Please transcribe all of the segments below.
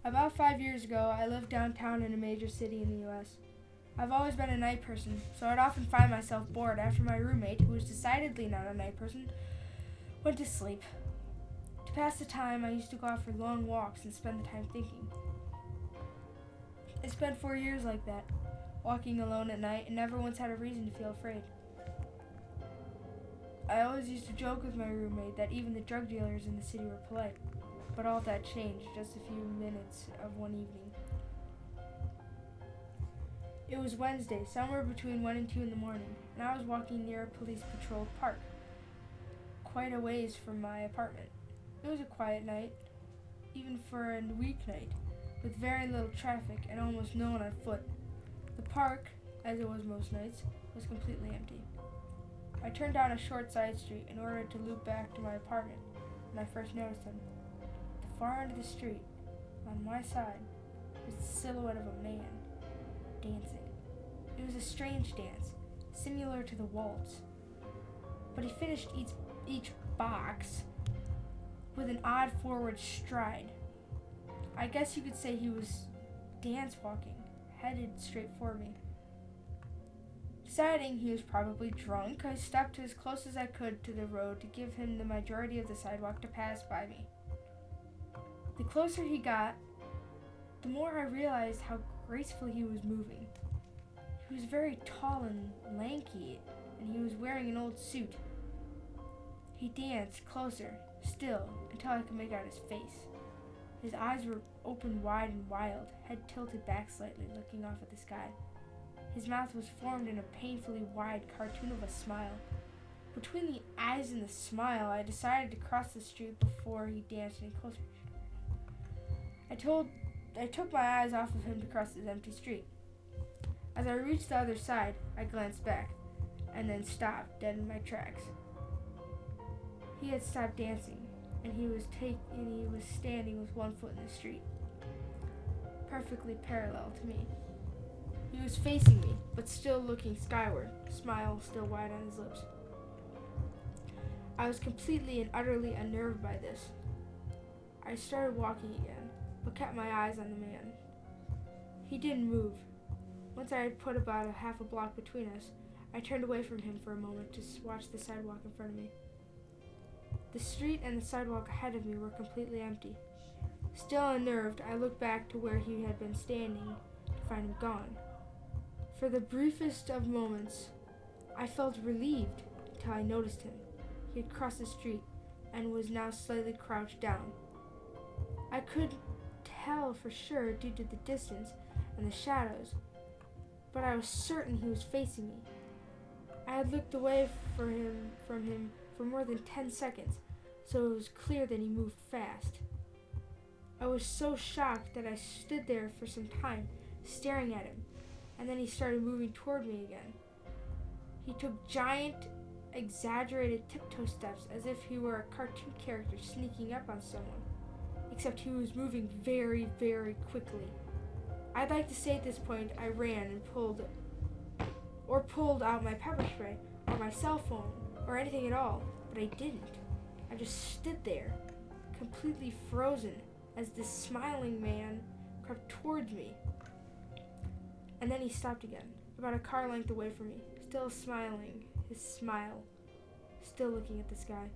About 5 years ago, I lived downtown in a major city in the U.S. I've always been a night person, so I'd often find myself bored after my roommate, who was decidedly not a night person, went to sleep. To pass the time, I used to go out for long walks and spend the time thinking. I spent 4 years like that, walking alone at night, and never once had a reason to feel afraid. I always used to joke with my roommate that even the drug dealers in the city were polite, but all of that changed just a few minutes of one evening. It was Wednesday, somewhere between 1 and 2 in the morning, and I was walking near a police-patrolled park, quite a ways from my apartment. It was a quiet night, even for a weeknight, with very little traffic and almost no one on foot. The park, as it was most nights, was completely empty. I turned down a short side street in order to loop back to my apartment when I first noticed him. At the far end of the street, on my side, was the silhouette of a man, dancing. It was a strange dance, similar to the waltz, but he finished each box with an odd forward stride. I guess you could say he was dance walking, headed straight for me. Deciding he was probably drunk, I stepped as close as I could to the road to give him the majority of the sidewalk to pass by me. The closer he got, the more I realized how gracefully he was moving. He was very tall and lanky, and he was wearing an old suit. He danced closer, still, until I could make out his face. His eyes were open wide and wild, head tilted back slightly, looking off at the sky. His mouth was formed in a painfully wide cartoon of a smile. Between the eyes and the smile, I decided to cross the street before he danced any closer. I took my eyes off of him to cross this empty street. As I reached the other side, I glanced back, and then stopped dead in my tracks. He had stopped dancing, and he was standing with one foot in the street, perfectly parallel to me. He was facing me, but still looking skyward, smile still wide on his lips. I was completely and utterly unnerved by this. I started walking again, but kept my eyes on the man. He didn't move. Once I had put about a half a block between us, I turned away from him for a moment to watch the sidewalk in front of me. The street and the sidewalk ahead of me were completely empty. Still unnerved, I looked back to where he had been standing to find him gone. For the briefest of moments, I felt relieved until I noticed him. He had crossed the street and was now slightly crouched down. I could tell for sure due to the distance and the shadows, but I was certain he was facing me. I had looked away from him for more than 10 seconds, so it was clear that he moved fast. I was so shocked that I stood there for some time, staring at him, and then he started moving toward me again. He took giant, exaggerated tiptoe steps as if he were a cartoon character sneaking up on someone, except he was moving very, very quickly. I'd like to say at this point I ran and pulled out my pepper spray or my cell phone or anything at all, but I didn't. I just stood there, completely frozen, as this smiling man crept towards me. And then he stopped again, about a car length away from me, still smiling, his smile, still looking at the sky.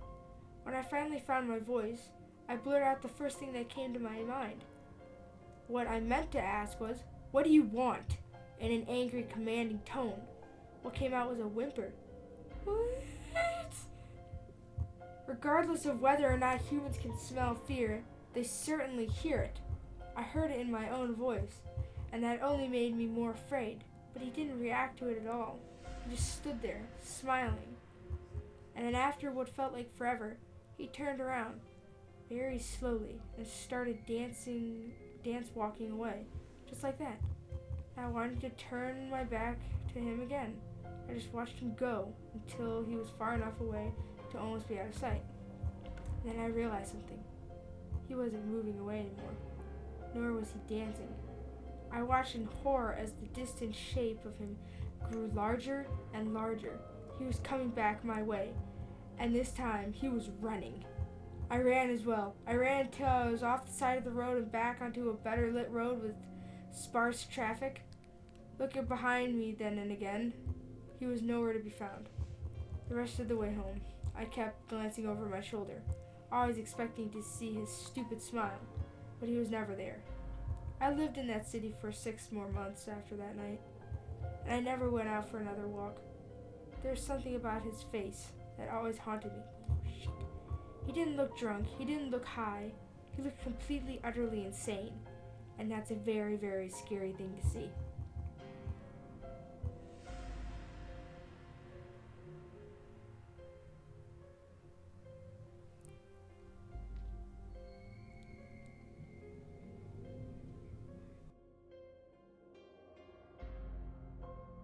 When I finally found my voice, I blurted out the first thing that came to my mind. What I meant to ask was, "What do you want?" in an angry, commanding tone. What came out was a whimper. What? Regardless of whether or not humans can smell fear, they certainly hear it. I heard it in my own voice, and that only made me more afraid, but he didn't react to it at all. He just stood there, smiling. And then after what felt like forever, he turned around, very slowly, and started dance walking away, just like that. I wanted to turn my back to him again. I just watched him go until he was far enough away to almost be out of sight. Then I realized something. He wasn't moving away anymore, nor was he dancing. I watched in horror as the distant shape of him grew larger and larger. He was coming back my way, and this time he was running. I ran as well. I ran until I was off the side of the road and back onto a better lit road with sparse traffic. Looking behind me then and again, he was nowhere to be found. The rest of the way home, I kept glancing over my shoulder, always expecting to see his stupid smile, but he was never there. I lived in that city for 6 more months after that night, and I never went out for another walk. There was something about his face that always haunted me. Oh, shit. He didn't look drunk. He didn't look high. He looked completely, utterly insane, and that's a very, very scary thing to see.